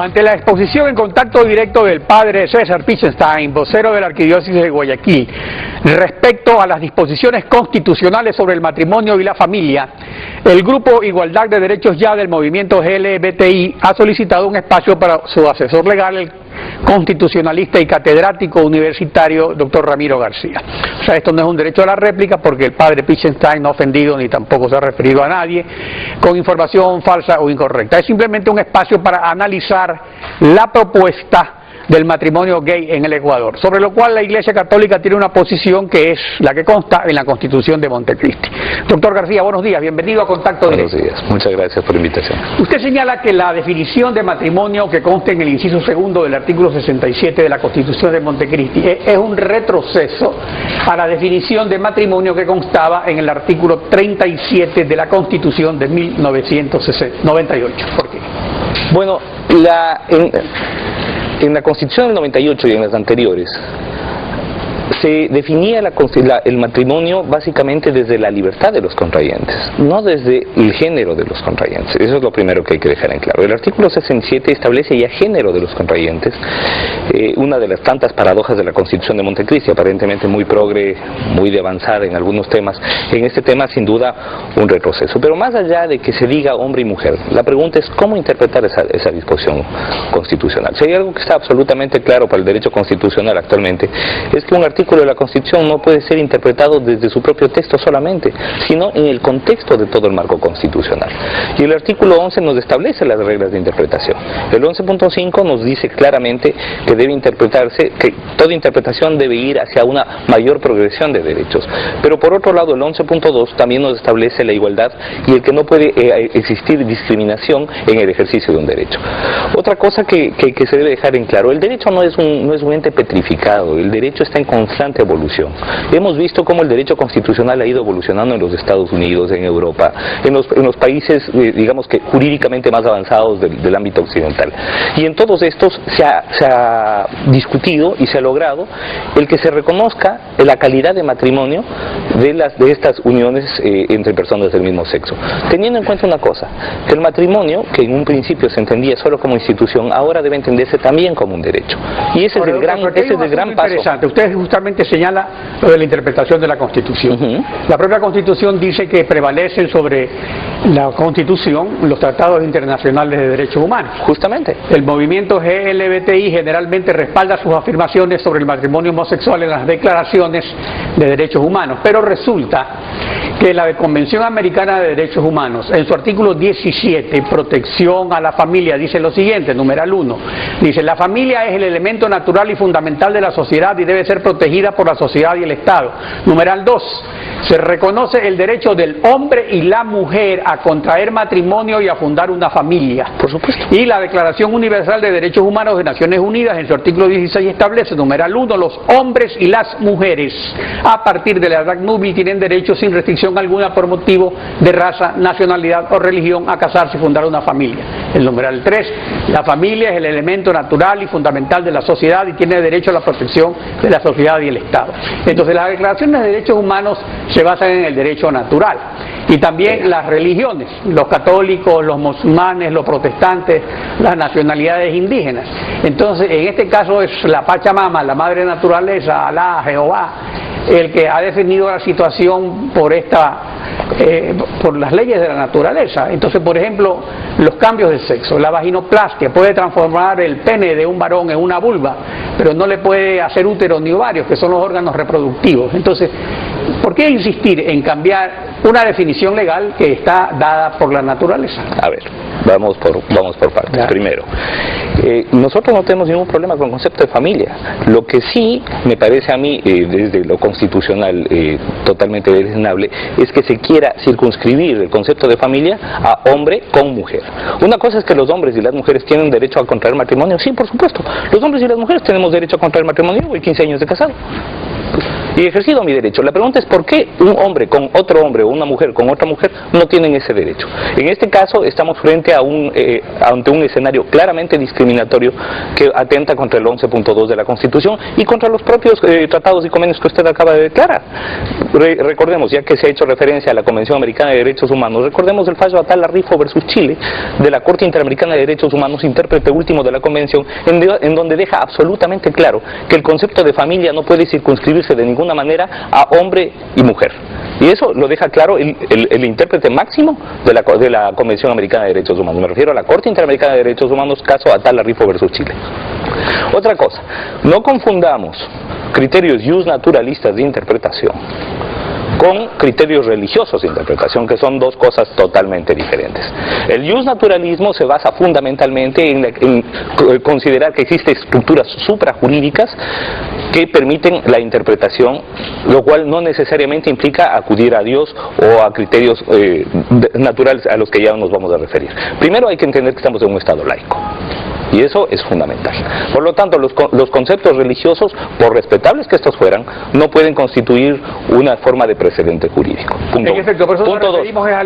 Ante la exposición en contacto directo del padre César Pichenstein, vocero de la Arquidiócesis de Guayaquil, respecto a las disposiciones constitucionales sobre el matrimonio y la familia, el Grupo Igualdad de Derechos Ya del movimiento LGBTI ha solicitado un espacio para su asesor legal, el constitucionalista y catedrático universitario, doctor Ramiro García. O sea, esto no es un derecho a la réplica porque el padre Pichenstein no ha ofendido ni tampoco se ha referido a nadie con información falsa o incorrecta. Es simplemente un espacio para analizar la propuesta del matrimonio gay en el Ecuador, sobre lo cual la Iglesia Católica tiene una posición que es la que consta en la Constitución de Montecristi. Doctor García, buenos días, bienvenido a Contacto Directo. Buenos días, muchas gracias por la invitación. Usted señala que la definición de matrimonio que consta en el inciso segundo del artículo 67 de la Constitución de Montecristi es un retroceso a la definición de matrimonio que constaba en el artículo 37 de la Constitución de 1998. ¿Por qué? Bueno, en la Constitución del 98 y en las anteriores se definía el matrimonio básicamente desde la libertad de los contrayentes, no desde el género de los contrayentes. Eso es lo primero que hay que dejar en claro. El artículo 67 establece ya género de los contrayentes, una de las tantas paradojas de la Constitución de Montecristi, aparentemente muy progre, muy de avanzada en algunos temas. En este tema, sin duda, un retroceso. Pero más allá de que se diga hombre y mujer, la pregunta es cómo interpretar esa disposición constitucional. Si hay algo que está absolutamente claro para el derecho constitucional actualmente, es que un artículo de la Constitución no puede ser interpretado desde su propio texto solamente, sino en el contexto de todo el marco constitucional. Y el artículo 11 nos establece las reglas de interpretación. El 11.5 nos dice claramente que debe interpretarse, que toda interpretación debe ir hacia una mayor progresión de derechos. Pero por otro lado, el 11.2 también nos establece la igualdad y el que no puede existir discriminación en el ejercicio de un derecho. Otra cosa que se debe dejar en claro, el derecho no es un ente petrificado, el derecho está en constante evolución. Hemos visto cómo el derecho constitucional ha ido evolucionando en los Estados Unidos, en Europa, en los países, digamos que jurídicamente más avanzados del ámbito occidental. Y en todos estos se ha discutido y se ha logrado el que se reconozca la calidad de matrimonio de estas uniones entre personas del mismo sexo. Teniendo en cuenta una cosa, que el matrimonio, que en un principio se entendía solo como institución, ahora debe entenderse también como un derecho. Y ese es el gran paso. Interesante. Usted justamente señala lo de la interpretación de la Constitución. La propia Constitución dice que prevalecen sobre la Constitución los tratados internacionales de derechos humanos. Justamente. El movimiento LGBTI generalmente respalda sus afirmaciones sobre el matrimonio homosexual en las declaraciones de derechos humanos, pero resulta que la Convención Americana de Derechos Humanos, en su artículo 17, protección a la familia, dice lo siguiente, numeral 1, dice: la familia es el elemento natural y fundamental de la sociedad y debe ser protegida por la sociedad y el Estado. Numeral 2, se reconoce el derecho del hombre y la mujer a contraer matrimonio y a fundar una familia. Por supuesto. Y la Declaración Universal de Derechos Humanos de Naciones Unidas, en su artículo 16, establece, numeral 1, los hombres y las mujeres a partir de la edad núbil tienen derecho sin restricción alguna por motivo de raza, nacionalidad o religión a casarse y fundar una familia. El numeral 3, la familia es el elemento natural y fundamental de la sociedad y tiene derecho a la protección de la sociedad y el Estado. Entonces las declaraciones de derechos humanos se basan en el derecho natural. Y también las religiones, los católicos, los musulmanes, los protestantes, las nacionalidades indígenas. Entonces, en este caso es la Pachamama, la madre naturaleza, Alá, Jehová, el que ha definido la situación por las leyes de la naturaleza. Entonces, por ejemplo, los cambios de sexo, la vaginoplastia puede transformar el pene de un varón en una vulva, pero no le puede hacer útero ni ovarios, que son los órganos reproductivos. Entonces, ¿por qué insistir en cambiar una definición legal que está dada por la naturaleza? A ver, vamos por partes. Ya. Primero, nosotros no tenemos ningún problema con el concepto de familia. Lo que sí me parece a mí, desde lo constitucional totalmente desdeñable, es que se quiera circunscribir el concepto de familia a hombre con mujer. Una cosa es que los hombres y las mujeres tienen derecho a contraer matrimonio. Sí, por supuesto. Los hombres y las mujeres tenemos derecho a contraer matrimonio y 15 años de casado. y he ejercido mi derecho. La pregunta es ¿por qué un hombre con otro hombre o una mujer con otra mujer no tienen ese derecho? En este caso estamos frente a ante un escenario claramente discriminatorio que atenta contra el 11.2 de la Constitución y contra los propios tratados y convenios que usted acaba de declarar. Recordemos, ya que se ha hecho referencia a la Convención Americana de Derechos Humanos, recordemos el fallo Atala Rifo versus Chile de la Corte Interamericana de Derechos Humanos, intérprete último de la Convención, en donde deja absolutamente claro que el concepto de familia no puede circunscribirse de ninguna manera a hombre y mujer. Y eso lo deja claro el intérprete máximo de la Convención Americana de Derechos Humanos. Me refiero a la Corte Interamericana de Derechos Humanos, caso Atala Rifo versus Chile. Otra cosa, no confundamos criterios justnaturalistas de interpretación con criterios religiosos de interpretación, que son dos cosas totalmente diferentes. El justnaturalismo se basa fundamentalmente en considerar que existen estructuras suprajurídicas que permiten la interpretación, lo cual no necesariamente implica acudir a Dios o a criterios naturales a los que ya nos vamos a referir. Primero hay que entender que estamos en un Estado laico. Y eso es fundamental. Por lo tanto, los conceptos religiosos, por respetables que estos fueran, no pueden constituir una forma de precedente jurídico. En efecto, por eso nos referimos a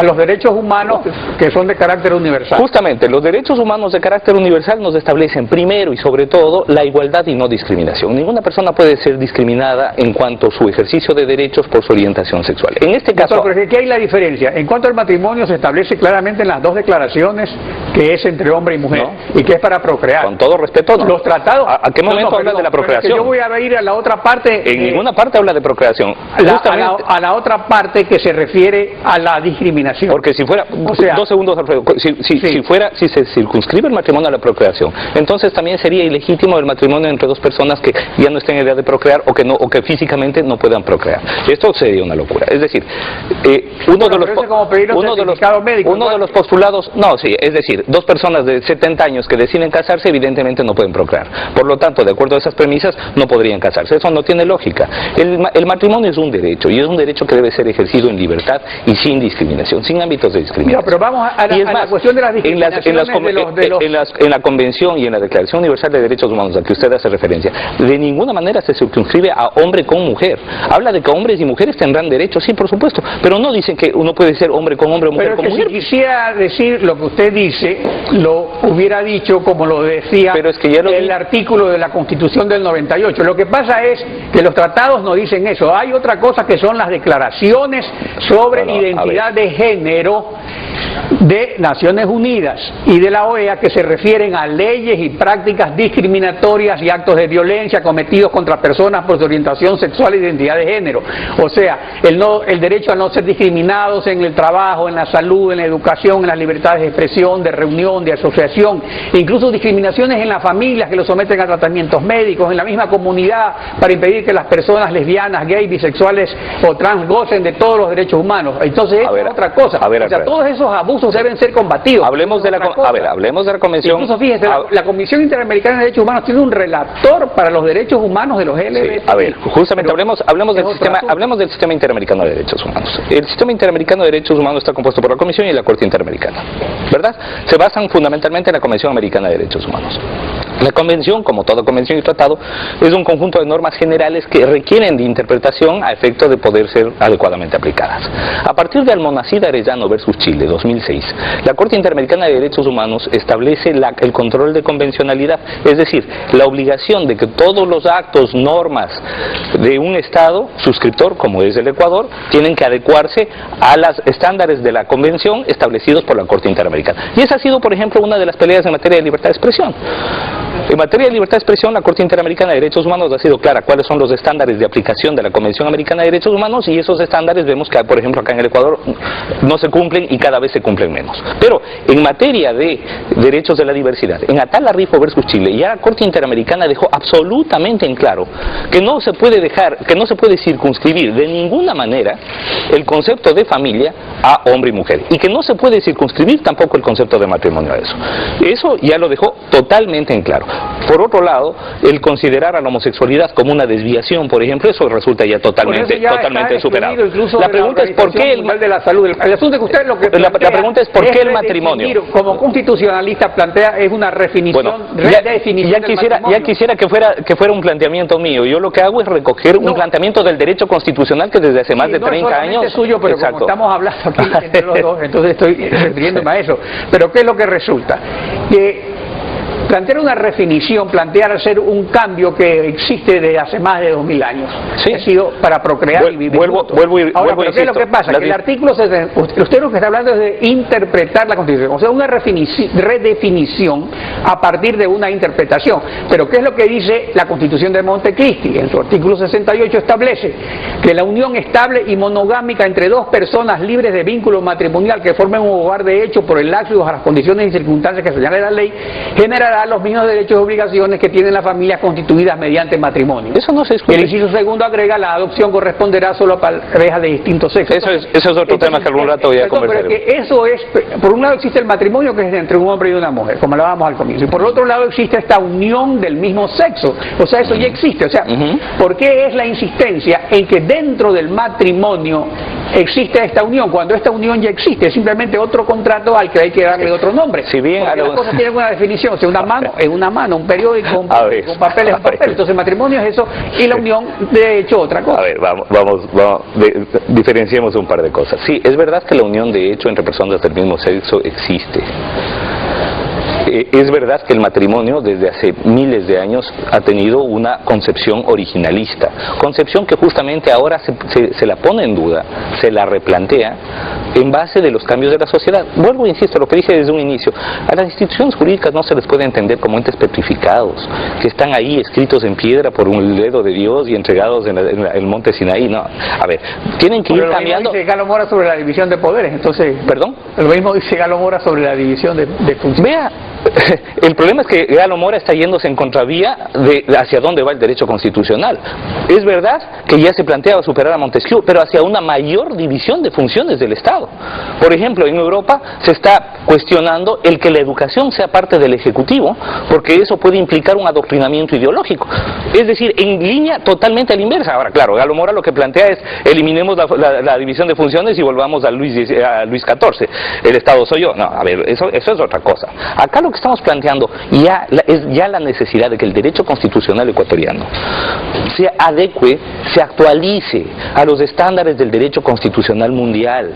los derechos humanos que son de carácter universal. Justamente, los derechos humanos de carácter universal nos establecen primero y sobre todo la igualdad y no discriminación. Ninguna persona puede ser discriminada en cuanto a su ejercicio de derechos por su orientación sexual. En este caso... Pero ¿qué hay la diferencia? En cuanto al matrimonio se establece claramente en las dos declaraciones que es entre hombre y mujer. ¿No? Y que es para procrear. Con todo respeto, no. Los tratados... ¿A qué momento habla de la procreación? Es que yo voy a ir a la otra parte... En ninguna parte habla de procreación. A la otra parte que se refiere a la discriminación. Porque si fuera... O sea, 2 segundos, Alfredo. Si se circunscribe el matrimonio a la procreación, entonces también sería ilegítimo el matrimonio entre dos personas que ya no estén en edad de procrear o que físicamente no puedan procrear. Esto sería una locura. Es decir, uno de los postulados... No, sí, es decir, dos personas de 70 años que deciden casarse, evidentemente no pueden procrear. Por lo tanto, de acuerdo a esas premisas, no podrían casarse. Eso no tiene lógica. El matrimonio es un derecho, y es un derecho que debe ser ejercido en libertad y sin discriminación, sin ámbitos de discriminación. No, pero vamos a la cuestión de las discriminaciones en la Convención y en la Declaración Universal de Derechos Humanos a que usted hace referencia, de ninguna manera se circunscribe a hombre con mujer. Habla de que hombres y mujeres tendrán derechos, sí, por supuesto, pero no dicen que uno puede ser hombre con hombre o mujer con mujer. Si quisiera decir lo que usted dice, lo hubiera dicho como lo decía el artículo de la Constitución del 98. Lo que pasa es que los tratados no dicen eso. Hay otra cosa que son las declaraciones sobre identidad de género de Naciones Unidas y de la OEA, que se refieren a leyes y prácticas discriminatorias y actos de violencia cometidos contra personas por su orientación sexual e identidad de género. O sea, el derecho a no ser discriminados en el trabajo, en la salud, en la educación, en las libertades de expresión, de reunión, de asociación, incluso discriminaciones en las familias que los someten a tratamientos médicos, en la misma comunidad, para impedir que las personas lesbianas, gays, bisexuales o trans gocen de todos los derechos humanos. Entonces es otra cosa. O sea, todos esos abusos deben ser combatidos. Hablemos de la Convención. Incluso fíjese, la Comisión Interamericana de Derechos Humanos tiene un relator para los derechos humanos de los LGBT. Sí, a ver, justamente hablemos del sistema interamericano de derechos humanos. El sistema interamericano de derechos humanos está compuesto por la Comisión y la Corte Interamericana, ¿verdad? Se basan fundamentalmente en la Convención Americana de Derechos Humanos. La Convención, como toda convención y tratado, es un conjunto de normas generales que requieren de interpretación a efecto de poder ser adecuadamente aplicadas. A partir de Almonacid Arellano versus Chile, 2006, la Corte Interamericana de Derechos Humanos establece el control de convencionalidad, es decir, la obligación de que todos los actos, normas de un Estado suscriptor, como es el Ecuador, tienen que adecuarse a los estándares de la Convención establecidos por la Corte Interamericana. Y esa ha sido, por ejemplo, una de las peleas en materia de libertad de expresión. En materia de libertad de expresión, la Corte Interamericana de Derechos Humanos ha sido clara cuáles son los estándares de aplicación de la Convención Americana de Derechos Humanos, y esos estándares vemos que, por ejemplo, acá en el Ecuador no se cumplen y cada vez se cumplen menos. Pero en materia de derechos de la diversidad, en Atala Rifo versus Chile, ya la Corte Interamericana dejó absolutamente en claro que no se puede circunscribir de ninguna manera el concepto de familia a hombre y mujer, y que no se puede circunscribir tampoco el concepto de matrimonio a eso. Eso ya lo dejó totalmente en claro. Por otro lado, el considerar a la homosexualidad como una desviación, por ejemplo, eso resulta ya totalmente superado. La pregunta es por qué la pregunta es por qué el matrimonio. Como constitucionalista plantea es una redefinición. Ya quisiera que fuera un planteamiento mío. Yo lo que hago es recoger un planteamiento del derecho constitucional que desde hace más de 30 años. Es suyo, pero como estamos hablando aquí entre los dos, entonces estoy refiriéndome a eso. Pero ¿qué es lo que resulta? Que plantear una redefinición, plantear hacer un cambio que existe desde hace más de 2000 años. Sí. Ha sido para procrear y vivir juntos. Ahora, ¿qué es lo que pasa? Que el artículo, usted lo que está hablando es de interpretar la Constitución, o sea, una redefinición a partir de una interpretación. Pero ¿qué es lo que dice la Constitución de Montecristi? En su artículo 68 establece que la unión estable y monogámica entre dos personas libres de vínculo matrimonial que formen un hogar de hecho por el lapso y bajo las condiciones y circunstancias que señale la ley, generará los mismos derechos y obligaciones que tienen las familias constituidas mediante matrimonio. Eso no se discute. El inciso segundo agrega: la adopción corresponderá solo a parejas de distintos sexos. Eso es otro tema que algún rato voy a conversar. Pero es que eso es, por un lado existe el matrimonio, que es entre un hombre y una mujer, como hablábamos al comienzo, y por otro lado existe esta unión del mismo sexo, o sea, eso ya existe. O sea, ¿por qué es la insistencia en que dentro del matrimonio existe esta unión, cuando esta unión ya existe? Es simplemente otro contrato al que hay que darle otro nombre. Si bien las cosas tienen una definición, o sea, una mano es una mano, un periódico, un papel es un papel. Entonces el matrimonio es eso y la unión de hecho otra cosa. A ver, diferenciemos un par de cosas. Sí, es verdad que la unión de hecho entre personas del mismo sexo existe. Es verdad que el matrimonio desde hace miles de años ha tenido una concepción originalista, concepción que justamente ahora se la pone en duda, se la replantea en base de los cambios de la sociedad. Vuelvo e insisto, lo que dije desde un inicio, a las instituciones jurídicas no se les puede entender como entes petrificados, que están ahí escritos en piedra por un dedo de Dios y entregados en el monte Sinaí. No, a ver, tienen que ir cambiando. Lo mismo dice Galo Mora sobre la división de poderes, entonces. ¿Perdón? Lo mismo dice Galo Mora sobre la división de funciones. Vea, el problema es que Galo Mora está yéndose en contravía de hacia dónde va el derecho constitucional. Es verdad que ya se planteaba superar a Montesquieu, pero hacia una mayor división de funciones del Estado. Por ejemplo, en Europa se está cuestionando el que la educación sea parte del Ejecutivo, porque eso puede implicar un adoctrinamiento ideológico. Es decir, en línea totalmente a la inversa. Ahora, claro, Galo Mora lo que plantea es eliminemos la división de funciones y volvamos a Luis XIV. El Estado soy yo. No, a ver, eso es otra cosa. Acá lo que estamos planteando es la necesidad de que el derecho constitucional ecuatoriano se adecue, se actualice a los estándares del derecho constitucional mundial.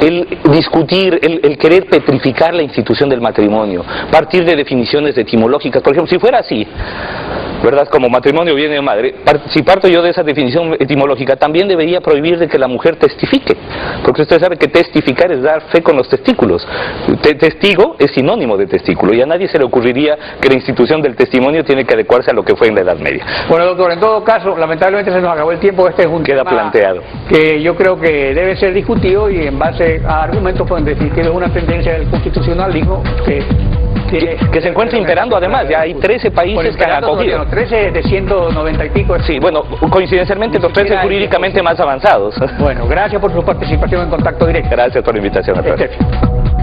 El discutir, el querer petrificar la institución del matrimonio, partir de definiciones etimológicas, por ejemplo, si fuera así, ¿verdad? Como matrimonio viene de madre, si parto yo de esa definición etimológica, también debería prohibir de que la mujer testifique, porque usted sabe que testificar es dar fe con los testículos. Testigo es sinónimo de testículo, y a nadie se le ocurriría que la institución del testimonio tiene que adecuarse a lo que fue en la Edad Media. Bueno, doctor, en todo caso, lamentablemente se nos acabó el tiempo. Este es un tema planteado que yo creo que debe ser discutido, y en base a argumentos pueden decir que es una tendencia del constitucionalismo que se encuentra imperando. Además, ya hay 13 países que han acogido. 13 de 190 y pico. Sí, bueno, coincidencialmente los 13 jurídicamente más avanzados. Bueno, gracias por su participación en Contacto Directo. Gracias por la invitación.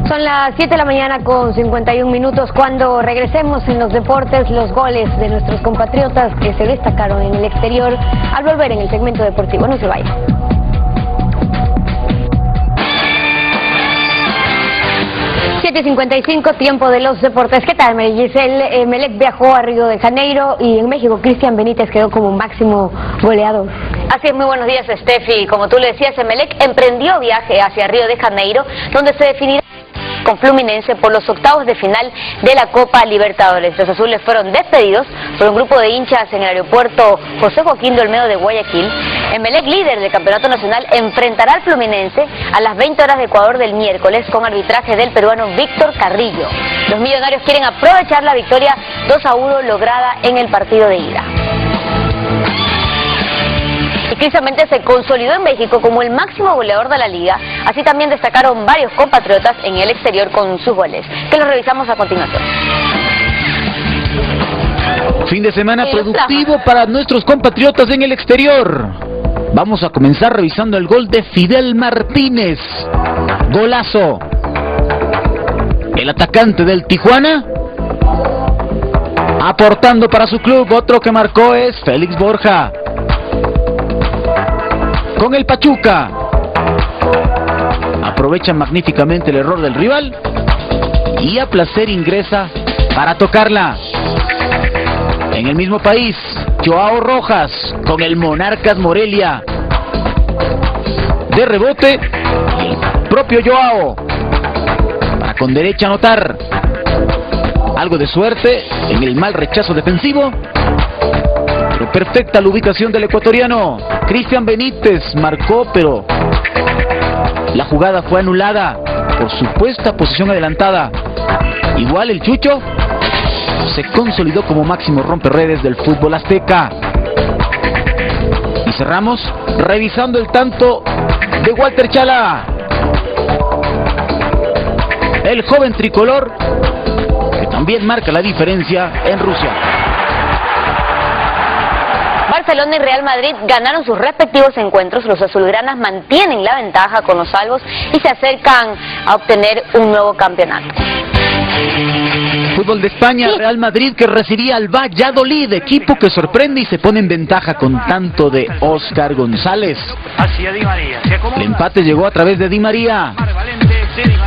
Son las 7 de la mañana con 51 minutos. Cuando regresemos en los deportes, los goles de nuestros compatriotas que se destacaron en el exterior al volver en el segmento deportivo. No se vayan. 7:55, tiempo de los deportes. ¿Qué tal, María Giselle? Emelec viajó a Río de Janeiro y en México Cristian Benítez quedó como máximo goleador. Así es, muy buenos días, Steffi. Como tú le decías, Emelec emprendió viaje hacia Río de Janeiro, donde se definirá con Fluminense por los octavos de final de la Copa Libertadores. Los azules fueron despedidos por un grupo de hinchas en el aeropuerto José Joaquín de Olmedo de Guayaquil. Emelec, líder del campeonato nacional, enfrentará al Fluminense a las 20 horas de Ecuador del miércoles con arbitraje del peruano Víctor Carrillo. Los millonarios quieren aprovechar la victoria 2-1 lograda en el partido de ida. Y Cristian Benítez se consolidó en México como el máximo goleador de la liga. Así también destacaron varios compatriotas en el exterior con sus goles, que los revisamos a continuación. Fin de semana productivo para nuestros compatriotas en el exterior. Vamos a comenzar revisando el gol de Fidel Martínez. Golazo. El atacante del Tijuana, aportando para su club. Otro que marcó es Félix Borja. Con el Pachuca, aprovecha magníficamente el error del rival y a placer ingresa para tocarla. En el mismo país, Joao Rojas con el Monarcas Morelia. De rebote, el propio Joao para con derecha anotar. Algo de suerte en el mal rechazo defensivo, pero perfecta la ubicación del ecuatoriano. Cristian Benítez marcó, pero la jugada fue anulada por supuesta posición adelantada. Igual el Chucho se consolidó como máximo romperredes del fútbol azteca. Y cerramos revisando el tanto de Walter Chala, el joven tricolor que también marca la diferencia en Rusia. Barcelona y Real Madrid ganaron sus respectivos encuentros. Los azulgranas mantienen la ventaja con los salvos y se acercan a obtener un nuevo campeonato. Fútbol de España, Real Madrid que recibía al Valladolid, equipo que sorprende y se pone en ventaja con tanto de Óscar González. El empate llegó a través de Di María.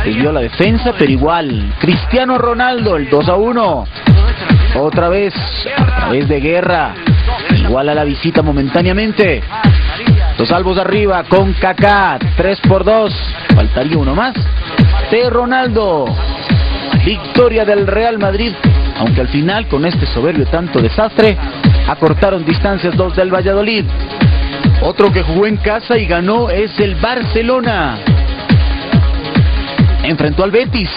Desvió la defensa, pero igual. Cristiano Ronaldo, el 2-1. Otra vez, a través de Guerra. Igual a la visita momentáneamente. Dos salvos arriba con Kaká, 3-2. Faltaría uno más. De Ronaldo. Victoria del Real Madrid, aunque al final con este soberbio tanto desastre acortaron distancias dos del Valladolid. Otro que jugó en casa y ganó es el Barcelona. Enfrentó al Betis,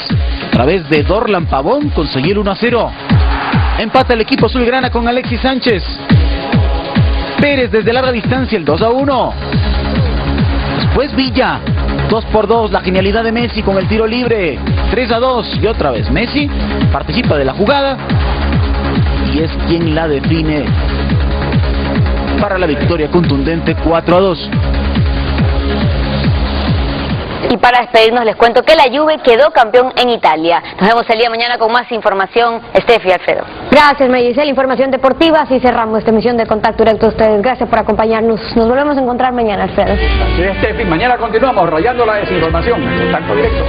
a través de Dorlan Pavón consiguió el 1-0. Empata el equipo azulgrana con Alexis Sánchez. Pérez desde larga distancia, el 2-1. Después Villa, 2-2, la genialidad de Messi con el tiro libre, 3-2, y otra vez Messi participa de la jugada y es quien la define para la victoria contundente 4-2. Y para despedirnos les cuento que la Juve quedó campeón en Italia. Nos vemos el día de mañana con más información. Steffi, Alfredo. Gracias, Mayisel. Información deportiva. Así cerramos esta emisión de Contacto Directo a ustedes. Gracias por acompañarnos. Nos volvemos a encontrar mañana, Alfredo. Así es, Steffi. Mañana continuamos rayando la desinformación en Contacto Directo.